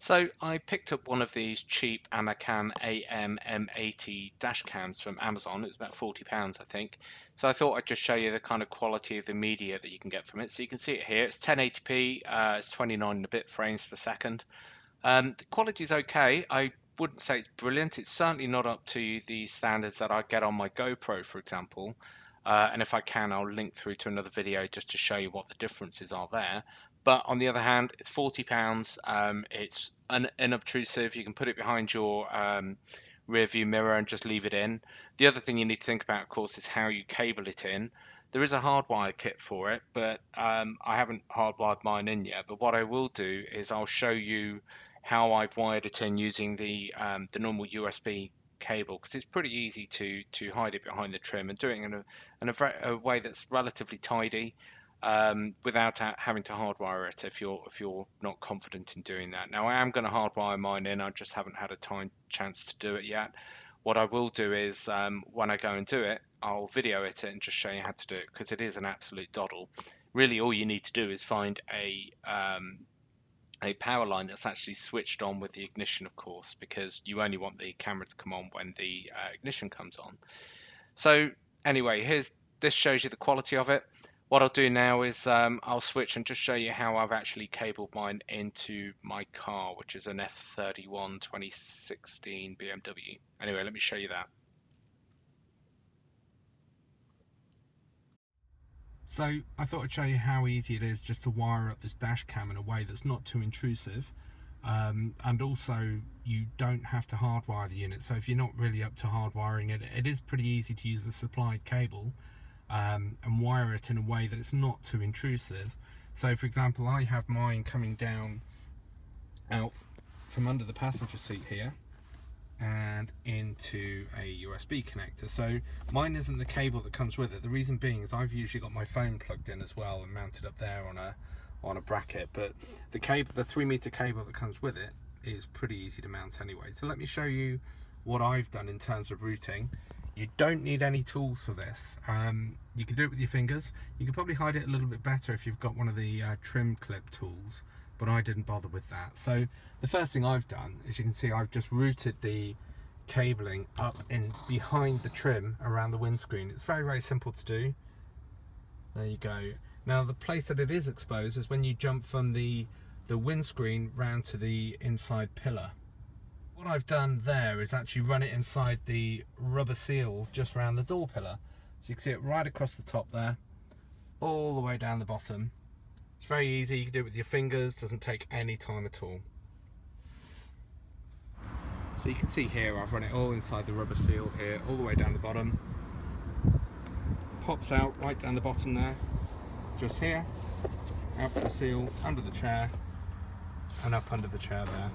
So I picked up one of these cheap Amacam AM-M80 dash cams from Amazon. It was about £40, I think. So I thought I'd just show you the kind of quality of the media that you can get from it. So you can see it here. It's 1080p. It's 29 and a bit frames per second. The quality's okay. I wouldn't say it's brilliant. It's certainly not up to the standards that I get on my GoPro, for example. And if I can, I'll link through to another video just to show you what the differences are there. But on the other hand, it's £40. It's unobtrusive. You can put it behind your rear view mirror and just leave it in. The other thing you need to think about, of course, is how you cable it in. There is a hardwire kit for it, but I haven't hardwired mine in yet. But what I will do is I'll show you how I've wired it in using the normal USB cable, because it's pretty easy to hide it behind the trim and do it in a way that's relatively tidy, without having to hardwire it if you're not confident in doing that. Now I am going to hardwire mine in. I just haven't had a chance to do it yet. What I will do is, when I go and do it, I'll video it and just show you how to do it, because it is an absolute doddle. Really, all you need to do is find a power line that's actually switched on with the ignition, of course, because you only want the camera to come on when the ignition comes on. So anyway, this shows you the quality of it. What I'll do now is I'll switch and just show you how I've actually cabled mine into my car, which is an F31 2016 BMW. Anyway, let me show you that. So I thought I'd show you how easy it is just to wire up this dash cam in a way that's not too intrusive, and also you don't have to hardwire the unit. So if you're not really up to hardwiring it, it is pretty easy to use the supplied cable and wire it in a way that it's not too intrusive. So for example, I have mine coming down out from under the passenger seat here and into a USB connector. So mine isn't the cable that comes with it. The reason being is I've usually got my phone plugged in as well and mounted up there on a bracket, but the cable, the 3-meter cable that comes with it, is pretty easy to mount anyway. So let me show you what I've done in terms of routing. You don't need any tools for this. You can do it with your fingers. You can probably hide it a little bit better if you've got one of the trim clip tools, but I didn't bother with that. So the first thing I've done, as you can see, I've just routed the cabling up in behind the trim around the windscreen. It's very, very simple to do. There you go. Now the place that it is exposed is when you jump from the windscreen round to the inside pillar. What I've done there is actually run it inside the rubber seal just around the door pillar. So you can see it right across the top there, all the way down the bottom. It's very easy, you can do it with your fingers, doesn't take any time at all. So you can see here I've run it all inside the rubber seal here, all the way down the bottom. Pops out right down the bottom there, just here, out the seal, under the chair, and up under the chair there.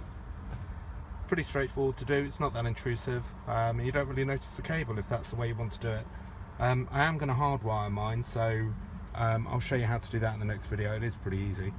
Pretty straightforward to do, it's not that intrusive, and you don't really notice the cable if that's the way you want to do it. I am going to hardwire mine, so I'll show you how to do that in the next video. It is pretty easy.